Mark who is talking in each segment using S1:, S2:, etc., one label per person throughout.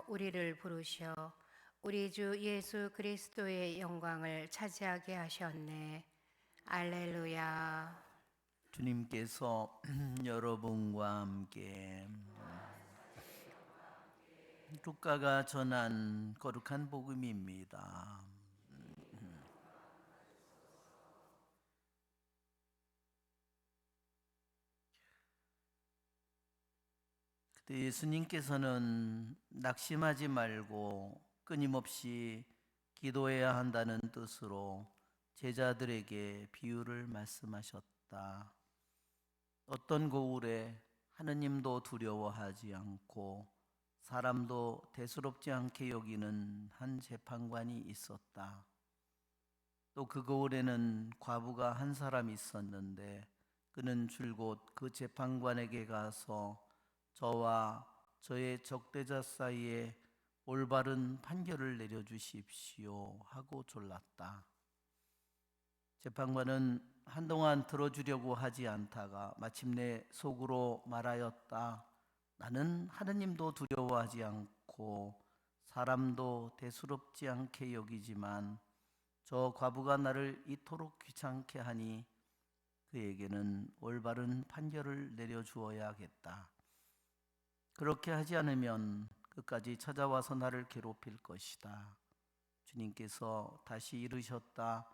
S1: 우리를 부르셔 우리 주 예수 그리스도의 영광을 차지하게 하셨네. 알렐루야.
S2: 주님께서 여러분과 함께 루카가 전한 거룩한 복음입니다. 그때 예수님께서는 낙심하지 말고 끊임없이 기도해야 한다는 뜻으로 제자들에게 비유를 말씀하셨다. 어떤 고울에 하느님도 두려워하지 않고 사람도 대수롭지 않게 여기는 한 재판관이 있었다. 또 그 거울에는 과부가 한 사람 있었는데 그는 줄곧 그 재판관에게 가서 저와 저의 적대자 사이에 올바른 판결을 내려주십시오 하고 졸랐다. 재판관은 한동안 들어주려고 하지 않다가 마침내 속으로 말하였다. 나는 하느님도 두려워하지 않고 사람도 대수롭지 않게 여기지만 저 과부가 나를 이토록 귀찮게 하니 그에게는 올바른 판결을 내려주어야겠다. 그렇게 하지 않으면 끝까지 찾아와서 나를 괴롭힐 것이다. 주님께서 다시 이르셨다.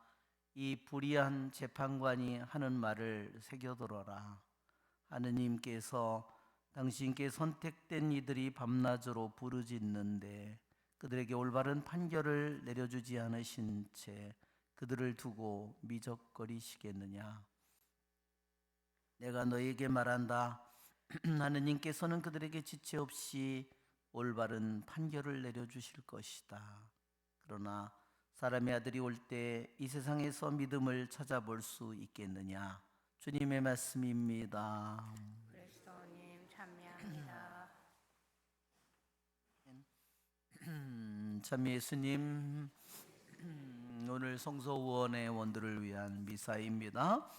S2: 이 불의한 재판관이 하는 말을 새겨들어라. 하느님께서 당신께 선택된 이들이 밤낮으로 부르짖는데 그들에게 올바른 판결을 내려주지 않으신 채 그들을 두고 미적거리시겠느냐. 내가 너에게 말한다. 하느님께서는 그들에게 지체 없이 올바른 판결을 내려주실 것이다. 그러나 사람의 아들이 올 때 이 세상에서 믿음을 찾아볼 수 있겠느냐. 주님의 말씀입니다.
S1: 그리스도님 찬미합니다.
S2: 참 예수님, 오늘 성서후원의 원들을 위한 미사입니다.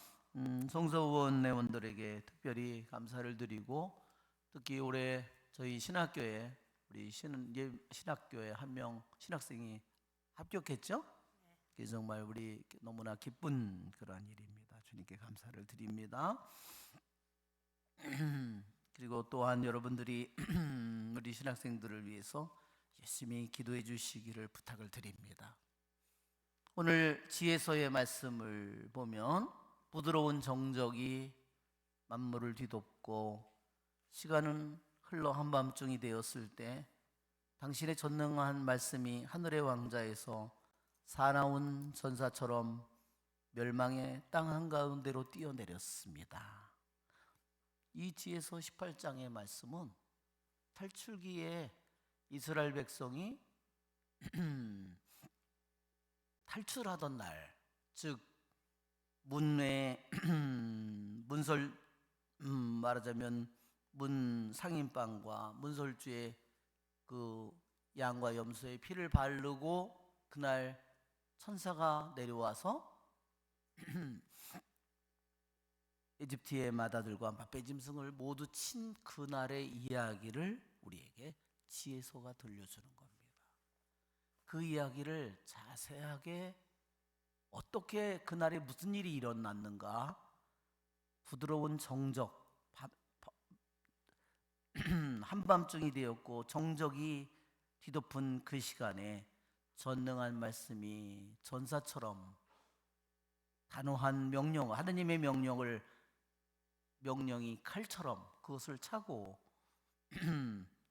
S2: 성서후원 회원들에게 특별히 감사를 드리고 특히 올해 저희 신학교에 우리 신학교에 한 명 신학생이 합격했죠? 그게 정말 우리 너무나 기쁜 그러한 일입니다. 주님께 감사를 드립니다. 그리고 또한 여러분들이 우리 신학생들을 위해서 열심히 기도해 주시기를 부탁을 드립니다. 오늘 지혜서의 말씀을 보면 부드러운 정적이 만물을 뒤덮고 시간은 흘러 한밤중이 되었을 때 당신의 전능한 말씀이 하늘의 왕자에서 사나운 전사처럼 멸망의 땅 한가운데로 뛰어내렸습니다. 이 지혜서 18장의 말씀은 탈출기에 이스라엘 백성이 탈출하던 날, 즉 문외 문설 말하자면 문 상인방과 문설주의 그 양과 염소의 피를 바르고 그날 천사가 내려와서 이집트의 마다들과 맛배짐승을 모두 친 그날의 이야기를 우리에게 지혜서가 들려주는 겁니다. 그 이야기를 자세하게 어떻게 그날에 무슨 일이 일어났는가, 부드러운 정적, 한밤중이 되었고 정적이 뒤덮은 그 시간에 전능한 말씀이 전사처럼 단호한 명령, 하느님의 명령이 칼처럼 그것을 차고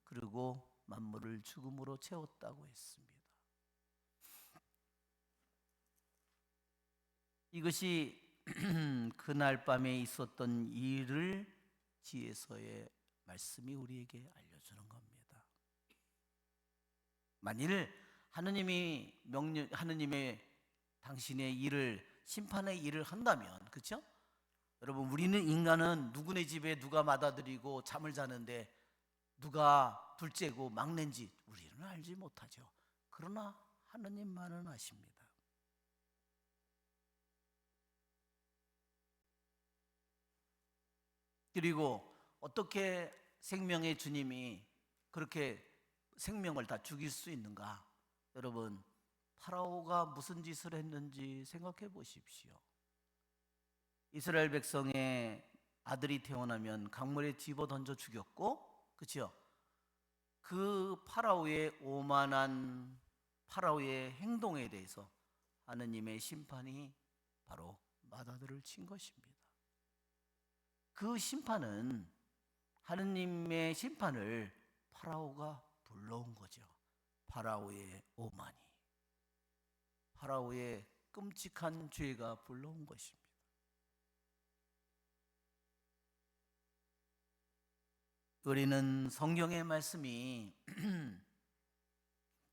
S2: 그리고 만물을 죽음으로 채웠다고 했습니다. 이것이 그날 밤에 있었던 일을 지혜서의 말씀이 우리에게 알려주는 겁니다. 만일 하느님의 당신의 일을 심판의 일을 한다면, 그렇죠? 여러분, 우리는 인간은 누구네 집에 누가 맏아들이고 잠을 자는데 누가 둘째고 막내인지 우리는 알지 못하죠. 그러나 하느님만은 아십니다. 그리고 어떻게 생명의 주님이 그렇게 생명을 다 죽일 수 있는가? 여러분, 파라오가 무슨 짓을 했는지 생각해 보십시오. 이스라엘 백성의 아들이 태어나면 강물에 집어 던져 죽였고, 그렇죠? 그 파라오의 오만한 파라오의 행동에 대해서 하느님의 심판이 바로 마다들을 친 것입니다. 그 심판은, 하느님의 심판을 파라오가 불러온 거죠. 파라오의 오만이, 파라오의 끔찍한 죄가 불러온 것입니다. 우리는 성경의 말씀이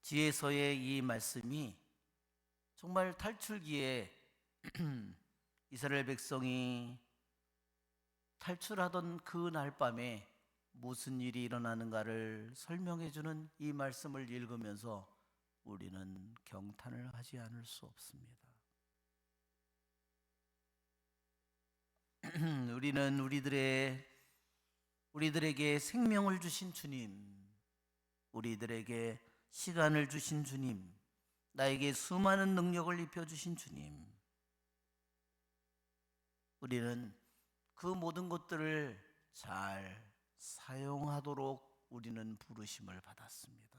S2: 지혜서의 이 말씀이 정말 탈출기에 이스라엘 백성이 탈출하던 그 날 밤에 무슨 일이 일어나는가를 설명해 주는 이 말씀을 읽으면서 우리는 경탄을 하지 않을 수 없습니다. 우리는 우리들에게 생명을 주신 주님, 우리들에게 시간을 주신 주님, 나에게 수많은 능력을 입혀주신 주님, 우리는 그 모든 것들을 잘 사용하도록 우리는 부르심을 받았습니다.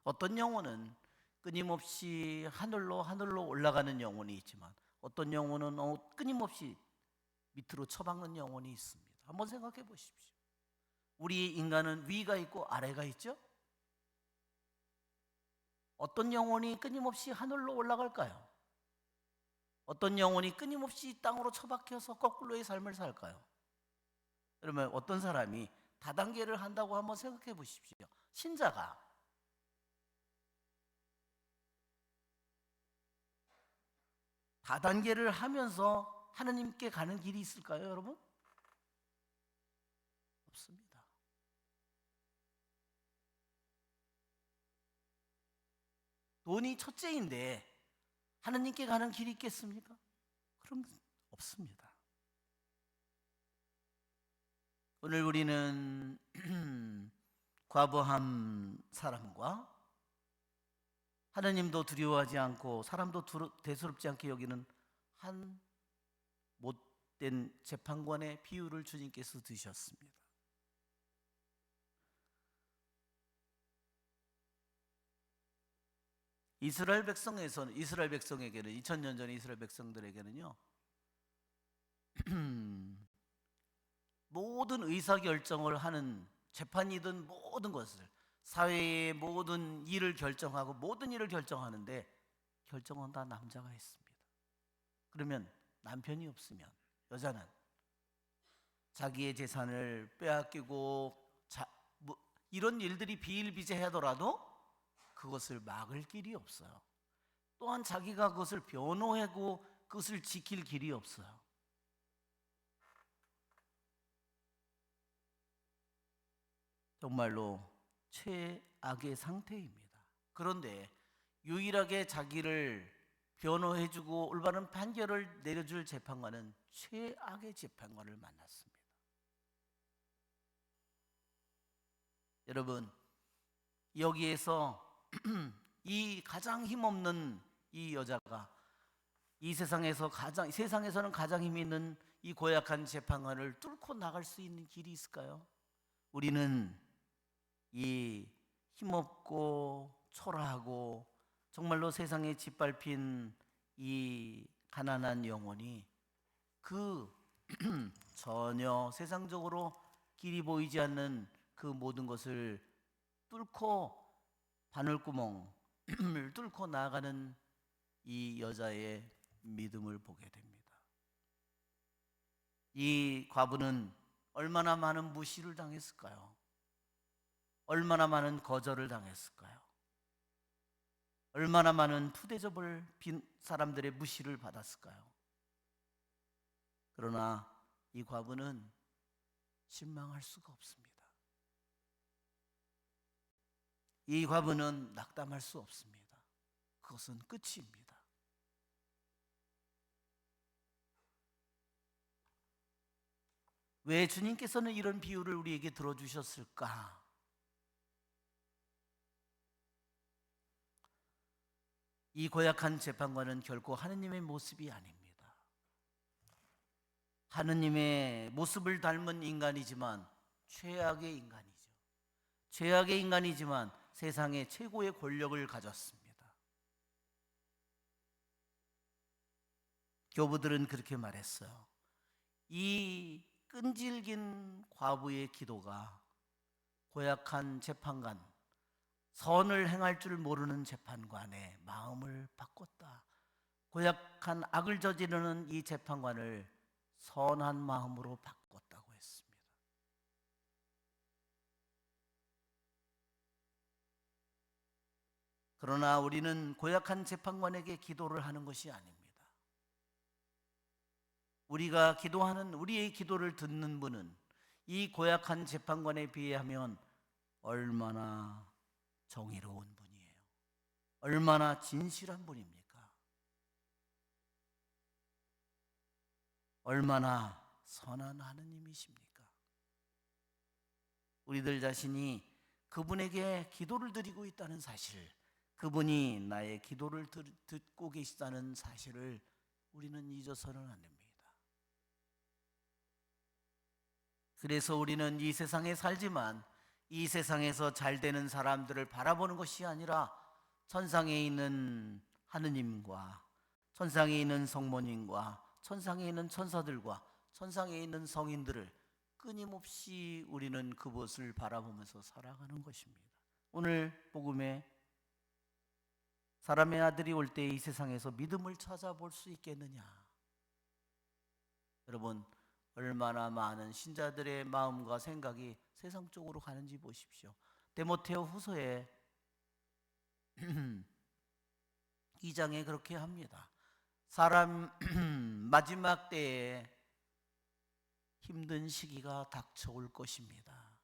S2: 어떤 영혼은 끊임없이 하늘로 올라가는 영혼이 있지만, 어떤 영혼은 끊임없이 밑으로 처박는 영혼이 있습니다. 한번 생각해 보십시오. 우리 인간은 위가 있고 아래가 있죠? 어떤 영혼이 끊임없이 하늘로 올라갈까요? 어떤 영혼이 끊임없이 땅으로 처박혀서 거꾸로의 삶을 살까요? 그러면 어떤 사람이 다단계를 한다고 한번 생각해 보십시오. 신자가 다단계를 하면서 하느님께 가는 길이 있을까요, 여러분? 없습니다. 돈이 첫째인데 하느님께 가는 길이 있겠습니까? 그럼 없습니다. 오늘 우리는 과부한 사람과 하느님도 두려워하지 않고 사람도 대수롭지 않게 여기는 한 못된 재판관의 비유를 주님께서 드셨습니다. 이스라엘 백성에게는 2000년 전에 이스라엘 백성들에게는요 모든 의사결정을 하는, 재판이든 모든 것을, 사회의 모든 일을 결정하고 모든 일을 결정하는데 결정은 다 남자가 했습니다. 그러면 남편이 없으면 여자는 자기의 재산을 빼앗기고 이런 일들이 비일비재하더라도 그것을 막을 길이 없어요. 또한 자기가 그것을 변호하고 그것을 지킬 길이 없어요. 정말로 최악의 상태입니다. 그런데 유일하게 자기를 변호해주고 올바른 판결을 내려줄 재판관은 최악의 재판관을 만났습니다. 여러분, 여기에서 이 가장 힘없는 이 여자가 세상에서는 가장 힘 있는 이 고약한 재판관을 뚫고 나갈 수 있는 길이 있을까요? 우리는 이 힘없고 초라하고 정말로 세상에 짓밟힌 이 가난한 영혼이 그 전혀 세상적으로 길이 보이지 않는 그 모든 것을 뚫고 바늘구멍을 뚫고 나아가는 이 여자의 믿음을 보게 됩니다. 이 과부는 얼마나 많은 무시를 당했을까요? 얼마나 많은 거절을 당했을까요? 얼마나 많은 푸대접을 빈 사람들의 무시를 받았을까요? 그러나 이 과부는 실망할 수가 없습니다. 이 과부는 낙담할 수 없습니다. 그것은 끝입니다. 왜 주님께서는 이런 비유를 우리에게 들어주셨을까? 이 고약한 재판관은 결코 하느님의 모습이 아닙니다. 하느님의 모습을 닮은 인간이지만 최악의 인간이죠. 최악의 인간이지만 세상의 최고의 권력을 가졌습니다. 교부들은 그렇게 말했어요. 이 끈질긴 과부의 기도가 고약한 재판관, 선을 행할 줄 모르는 재판관의 마음을 바꿨다. 고약한 악을 저지르는 이 재판관을 선한 마음으로 바꿨다고 했습니다. 그러나 우리는 고약한 재판관에게 기도를 하는 것이 아닙니다. 우리가 기도하는, 우리의 기도를 듣는 분은 이 고약한 재판관에 비하면 얼마나 정의로운 분이에요. 얼마나 진실한 분입니까? 얼마나 선한 하느님이십니까? 우리들 자신이 그분에게 기도를 드리고 있다는 사실, 그분이 나의 기도를 듣고 계시다는 사실을 우리는 잊어서는 안 됩니다. 그래서 우리는 이 세상에 살지만 이 세상에서 잘 되는 사람들을 바라보는 것이 아니라 천상에 있는 하느님과 천상에 있는 성모님과 천상에 있는 천사들과 천상에 있는 성인들을 끊임없이 우리는 그것을 바라보면서 살아가는 것입니다. 오늘 복음에 사람의 아들이 올 때 이 세상에서 믿음을 찾아볼 수 있겠느냐? 여러분, 얼마나 많은 신자들의 마음과 생각이 세상 쪽으로 가는지 보십시오. 디모데 후서에 2장에 그렇게 합니다. 사람 마지막 때에 힘든 시기가 닥쳐올 것입니다.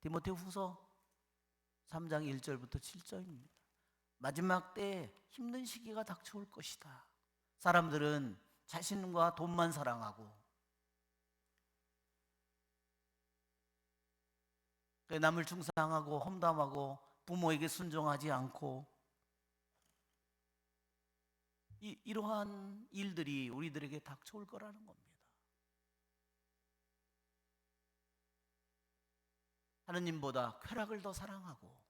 S2: 디모데 후서 3장 1절부터 7절입니다. 마지막 때에 힘든 시기가 닥쳐올 것이다. 사람들은 자신과 돈만 사랑하고 남을 중상하고 험담하고 부모에게 순종하지 않고 이러한 일들이 우리들에게 닥쳐올 거라는 겁니다. 하느님보다 쾌락을 더 사랑하고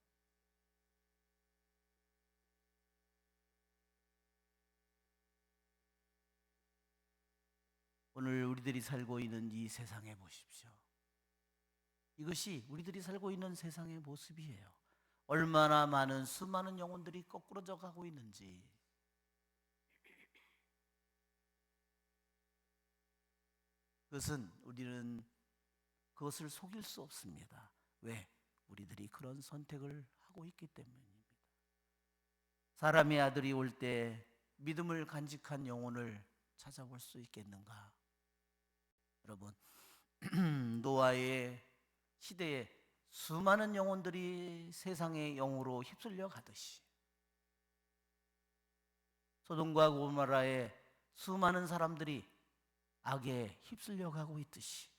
S2: 오늘 우리들이 살고 있는 이 세상에 보십시오. 이것이 우리들이 살고 있는 세상의 모습이에요. 얼마나 많은 수많은 영혼들이 거꾸러져 가고 있는지. 그것은 우리는 그것을 속일 수 없습니다. 왜? 우리들이 그런 선택을 하고 있기 때문입니다. 사람의 아들이 올 때 믿음을 간직한 영혼을 찾아볼 수 있겠는가? 여러분, 노아의 시대에 수많은 영혼들이 세상의 영으로 휩쓸려 가듯이 소돔과 고모라의 수많은 사람들이 악에 휩쓸려 가고 있듯이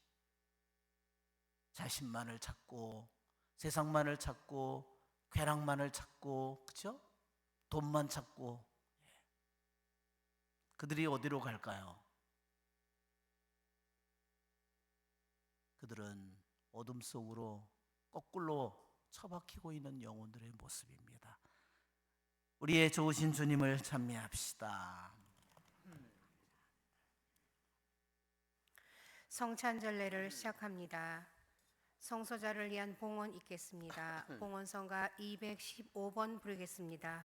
S2: 자신만을 찾고 세상만을 찾고 쾌락만을 찾고 그렇죠? 돈만 찾고 그들이 어디로 갈까요? 그들은 어둠 속으로 거꾸로 처박히고 있는 영혼들의 모습입니다. 우리의 좋으신 주님을 찬미합시다.
S1: 성찬절례를 시작합니다. 성소자를 위한 봉헌 있겠습니다. 봉헌성가 215번 부르겠습니다.